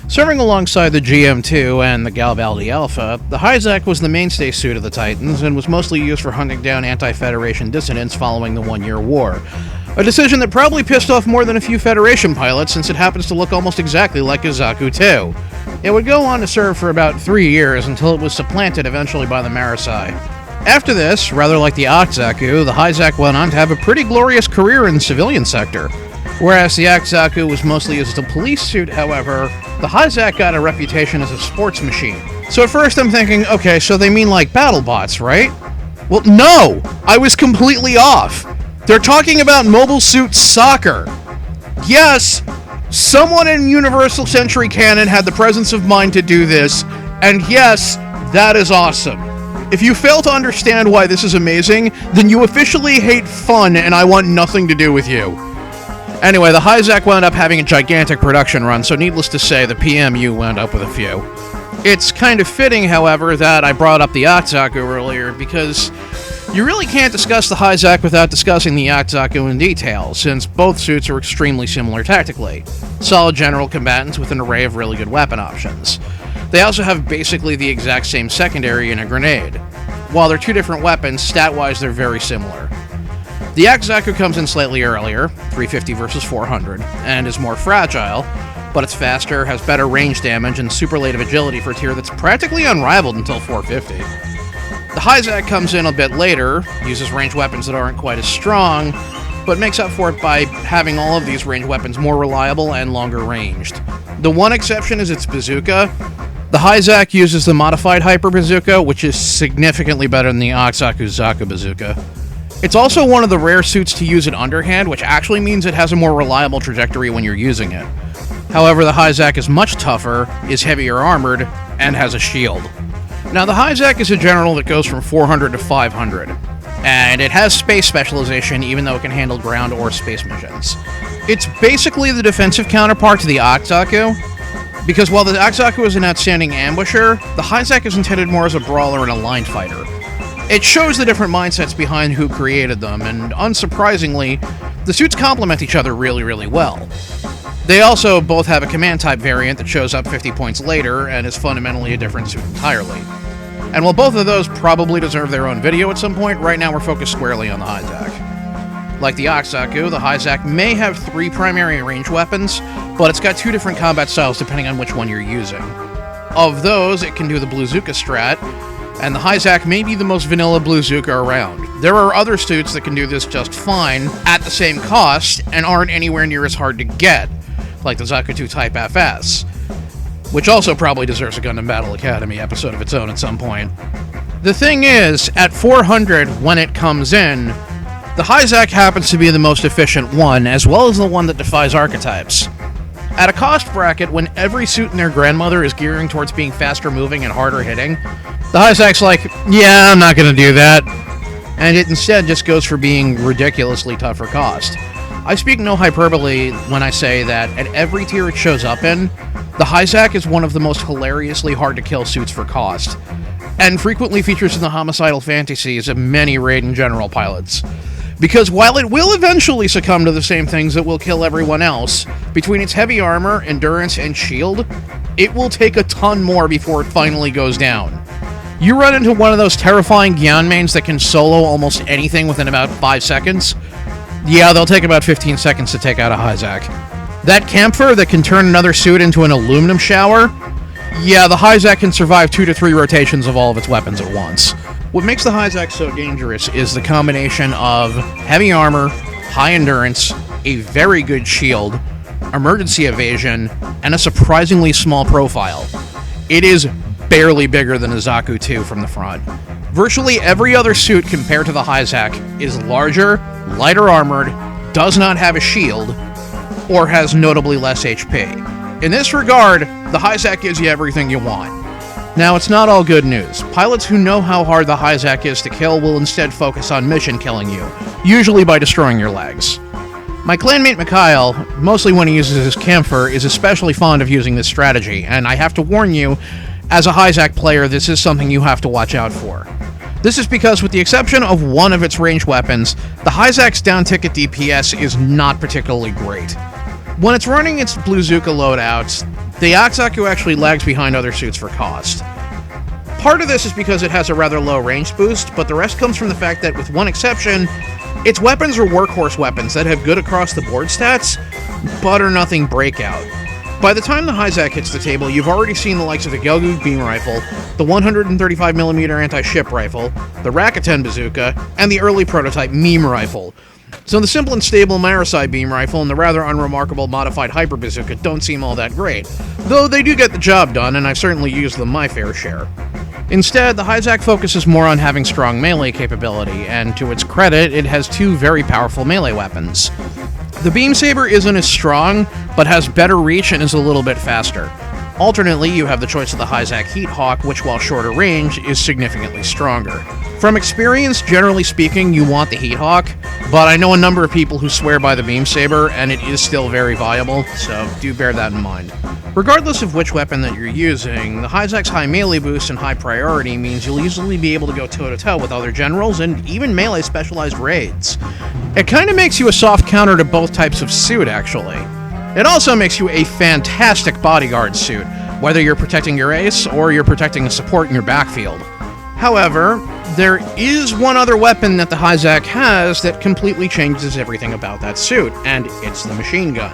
Serving alongside the GM2 and the Garibaldi Alpha, the Hizack was the mainstay suit of the Titans and was mostly used for hunting down anti-Federation dissidents following the One-Year War. A decision that probably pissed off more than a few Federation pilots, since it happens to look almost exactly like a Zaku 2. It would go on to serve for about 3 years until it was supplanted eventually by the Marasai. After this, rather like the Zaku, the Hizack went on to have a pretty glorious career in the civilian sector. Whereas the Zaku was mostly used as a police suit, however, the Hizack got a reputation as a sports machine. So at first I'm thinking, okay, so they mean like battle bots, right? Well, no! I was completely off! They're talking about Mobile Suit Soccer. Yes, someone in Universal Century Canon had the presence of mind to do this, and yes, that is awesome. If you fail to understand why this is amazing, then you officially hate fun and I want nothing to do with you. Anyway, the Hizack wound up having a gigantic production run, so needless to say, the PMU wound up with a few. It's kind of fitting, however, that I brought up the Zaku earlier, because you really can't discuss the Hizack without discussing the Zaku in detail, since both suits are extremely similar tactically. Solid general combatants with an array of really good weapon options. They also have basically the exact same secondary in a grenade. While they're two different weapons, stat-wise they're very similar. The Zaku comes in slightly earlier, 350 versus 400, and is more fragile, but it's faster, has better range damage, and superlative agility for a tier that's practically unrivaled until 450. The Hizack comes in a bit later, uses ranged weapons that aren't quite as strong, but makes up for it by having all of these ranged weapons more reliable and longer ranged. The one exception is its bazooka. The Hizack uses the modified Hyper Bazooka, which is significantly better than the Zaku's Zaku Bazooka. It's also one of the rare suits to use it underhand, which actually means it has a more reliable trajectory when you're using it. However, the Hizack is much tougher, is heavier armored, and has a shield. Now, the Hizack is a general that goes from 400 to 500, and it has space specialization even though it can handle ground or space missions. It's basically the defensive counterpart to the Zaku, because while the Zaku is an outstanding ambusher, the Hizack is intended more as a brawler and a line fighter. It shows the different mindsets behind who created them, and unsurprisingly, the suits complement each other really, really well. They also both have a command-type variant that shows up 50 points later, and is fundamentally a different suit entirely. And while both of those probably deserve their own video at some point, right now we're focused squarely on the Hizack. Like the Zaku, the Hizack may have 3 primary range weapons, but it's got 2 different combat styles depending on which one you're using. Of those, it can do the Blue-Zuka strat, and the Hizack may be the most vanilla Blue-Zuka around. There are other suits that can do this just fine, at the same cost, and aren't anywhere near as hard to get, like the Zaku 2 Type FS, which also probably deserves a Gundam Battle Academy episode of its own at some point. The thing is, at 400, when it comes in, the Hizack happens to be the most efficient one, as well as the one that defies archetypes. At a cost bracket, when every suit and their grandmother is gearing towards being faster moving and harder hitting, the Hizack's like, yeah, I'm not gonna do that, and it instead just goes for being ridiculously tougher cost. I speak no hyperbole when I say that at every tier it shows up in, the Hizack is one of the most hilariously hard-to-kill suits for cost, and frequently features in the homicidal fantasies of many Raiden General pilots. Because while it will eventually succumb to the same things that will kill everyone else, between its heavy armor, endurance, and shield, it will take a ton more before it finally goes down. You run into one of those terrifying Gyan mains that can solo almost anything within about 5 seconds, yeah, they'll take about 15 seconds to take out a Hizack. That Camphor that can turn another suit into an aluminum shower, yeah, the Hizack can survive 2 to 3 rotations of all of its weapons at once. What makes the Hizack so dangerous is the combination of heavy armor, high endurance, a very good shield, emergency evasion, and a surprisingly small profile. It is barely bigger than a Zaku 2 from the front. Virtually every other suit compared to the Hizack is larger, lighter armored, does not have a shield, or has notably less HP. In this regard, the Hizack gives you everything you want. Now, it's not all good news. Pilots who know how hard the Hizack is to kill will instead focus on mission killing you, usually by destroying your legs. My clanmate Mikhail, mostly when he uses his Camphor, is especially fond of using this strategy, and I have to warn you, as a Hizack player, this is something you have to watch out for. This is because, with the exception of one of its ranged weapons, the Hizack's down-ticket DPS is not particularly great. When it's running its Blue-Zuka loadouts, The Hizack actually lags behind other suits for cost. Part of this is because it has a rather low range boost, but the rest comes from the fact that, with one exception, its weapons are workhorse weapons that have good across-the-board stats, but are nothing breakout. By the time the Hizack hits the table, you've already seen the likes of the Gelgoog beam rifle, the 135mm anti-ship rifle, the Rakuten bazooka, and the early prototype meme rifle. So the simple and stable Marasai beam rifle and the rather unremarkable modified hyper bazooka don't seem all that great, though they do get the job done, and I've certainly used them my fair share. Instead, the Hizack focuses more on having strong melee capability, and to its credit, it has two very powerful melee weapons. The Beam Saber isn't as strong, but has better reach and is a little bit faster. Alternately, you have the choice of the Hizack Heat Hawk, which, while shorter range, is significantly stronger. From experience, generally speaking, you want the Heat Hawk, but I know a number of people who swear by the Beam Saber, and it is still very viable, so do bear that in mind. Regardless of which weapon that you're using, the Hizack's high melee boost and high priority means you'll easily be able to go toe-to-toe with other generals and even melee specialized raids. It kinda makes you a soft counter to both types of suit, actually. It also makes you a fantastic bodyguard suit, whether you're protecting your ace or you're protecting a support in your backfield. However, there is one other weapon that the Hizack has that completely changes everything about that suit, and it's the machine gun.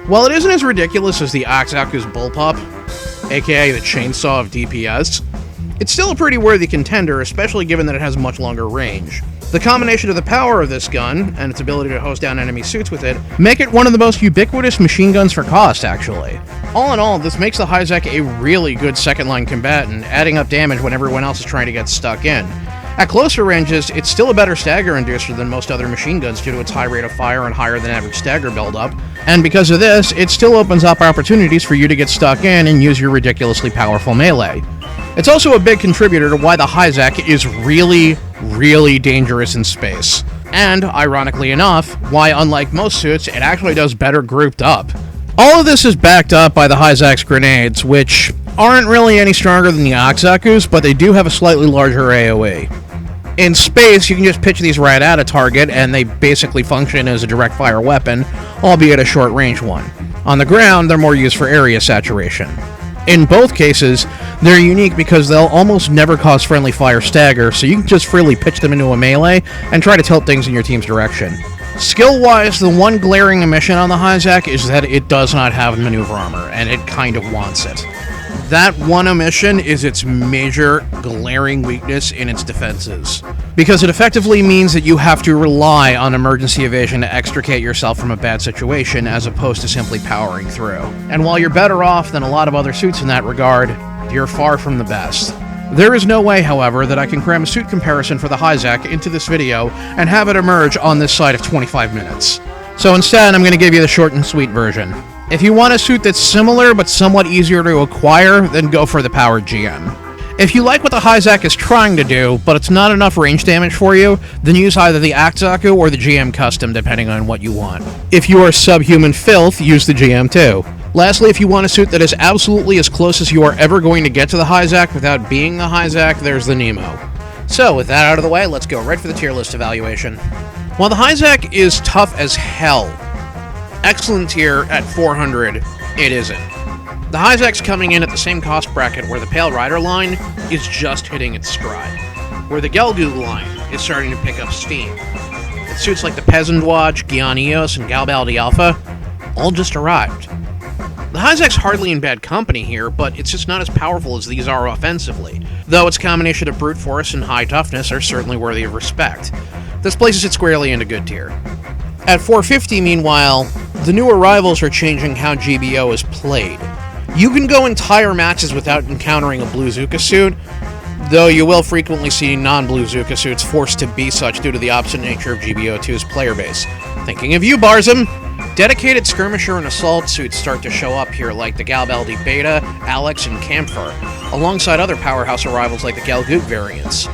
While it isn't as ridiculous as the Hizaku's bullpup, aka the chainsaw of DPS, it's still a pretty worthy contender, especially given that it has much longer range. The combination of the power of this gun, and its ability to hose down enemy suits with it, make it one of the most ubiquitous machine guns for cost, actually. All in all, this makes the Hizack a really good second-line combatant, adding up damage when everyone else is trying to get stuck in. At closer ranges, it's still a better stagger inducer than most other machine guns due to its high rate of fire and higher than average stagger buildup, and because of this, it still opens up opportunities for you to get stuck in and use your ridiculously powerful melee. It's also a big contributor to why the Hizack is really dangerous in space. And, ironically enough, why, unlike most suits, it actually does better grouped up. All of this is backed up by the Hizack's grenades, which aren't really any stronger than the Hizaku's, but they do have a slightly larger AoE. In space, you can just pitch these right at a target, and they basically function as a direct fire weapon, albeit a short-range one. On the ground, they're more used for area saturation. In both cases, they're unique because they'll almost never cause friendly fire stagger, so you can just freely pitch them into a melee and try to tilt things in your team's direction. Skill-wise, the one glaring omission on the Hizack is that it does not have maneuver armor, and it kind of wants it. That one omission is its major, glaring weakness in its defenses, because it effectively means that you have to rely on emergency evasion to extricate yourself from a bad situation, as opposed to simply powering through. And while you're better off than a lot of other suits in that regard, you're far from the best. There is no way, however, that I can cram a suit comparison for the Hizack into this video and have it emerge on this side of 25 minutes. So instead, I'm going to give you the short and sweet version. If you want a suit that's similar but somewhat easier to acquire, then go for the powered GM. If you like what the Hizack is trying to do, but it's not enough range damage for you, then use either the Hizaku or the GM Custom, depending on what you want. If you are subhuman filth, use the GM too. Lastly, if you want a suit that is absolutely as close as you are ever going to get to the Hizack without being the Hizack, there's the Nemo. So, with that out of the way, let's go right for the tier list evaluation. While the Hizack is tough as hell, excellent tier at 400, it isn't. The Hizack's coming in at the same cost bracket where the Pale Rider line is just hitting its stride, where the Gelgoog line is starting to pick up steam. It suits like the Peasant Watch, Gion Eos, and Galbaldi Alpha all just arrived. The Hizack's hardly in bad company here, but it's just not as powerful as these are offensively, though its combination of brute force and high toughness are certainly worthy of respect. This places it squarely into good tier. At 450, meanwhile, the new arrivals are changing how GBO is played. You can go entire matches without encountering a Blue Zuka suit, though you will frequently see non-Blue Zuka suits forced to be such due to the opposite nature of GBO2's player base. Thinking of you, Barzum! Dedicated skirmisher and assault suits start to show up here, like the Galbaldi Beta, Alex, and Camphor, alongside other powerhouse arrivals like the Gelgoog variants.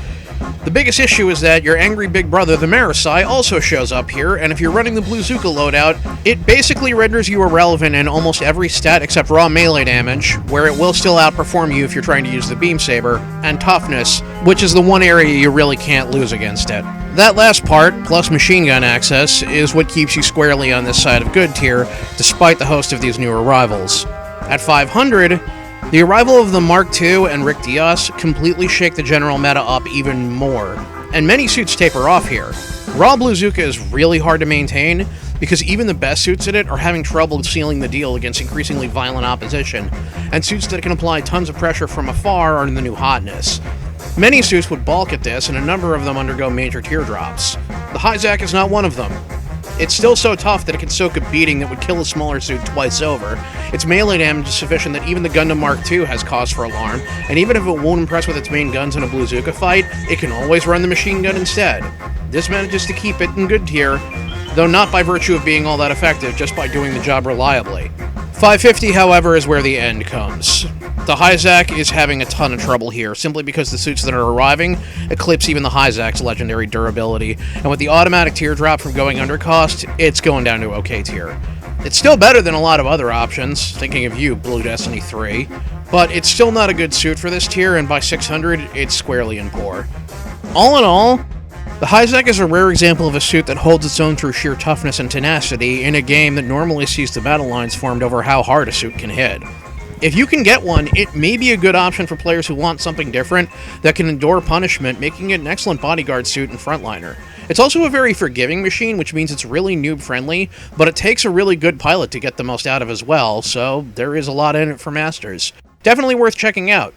The biggest issue is that your angry big brother, the Marasai, also shows up here, and if you're running the Blue Zuka loadout, it basically renders you irrelevant in almost every stat except raw melee damage, where it will still outperform you if you're trying to use the Beam Saber, and toughness, which is the one area you really can't lose against it. That last part, plus machine gun access, is what keeps you squarely on this side of good tier, despite the host of these new arrivals. At 500, the arrival of the Mark II and Rick Diaz completely shake the general meta up even more, and many suits taper off here. Raw Bluzooka is really hard to maintain, because even the best suits in it are having trouble sealing the deal against increasingly violent opposition, and suits that can apply tons of pressure from afar are the new hotness. Many suits would balk at this, and a number of them undergo major teardrops. The Hizack is not one of them. It's still so tough that it can soak a beating that would kill a smaller suit twice over. Its melee damage is sufficient that even the Gundam Mark II has cause for alarm, and even if it won't impress with its main guns in a Bluzooka fight, it can always run the machine gun instead. This manages to keep it in good tier, though not by virtue of being all that effective, just by doing the job reliably. 550, however, is where the end comes. The Hizack is having a ton of trouble here, simply because the suits that are arriving eclipse even the Hizack's legendary durability, and with the automatic teardrop from going under cost, it's going down to OK tier. It's still better than a lot of other options, thinking of you, Blue Destiny 3, but it's still not a good suit for this tier, and by 600, it's squarely in poor. All in all, the Hizack is a rare example of a suit that holds its own through sheer toughness and tenacity in a game that normally sees the battle lines formed over how hard a suit can hit. If you can get one, it may be a good option for players who want something different that can endure punishment, making it an excellent bodyguard suit and frontliner. It's also a very forgiving machine, which means it's really noob-friendly, but it takes a really good pilot to get the most out of as well, so there is a lot in it for masters. Definitely worth checking out.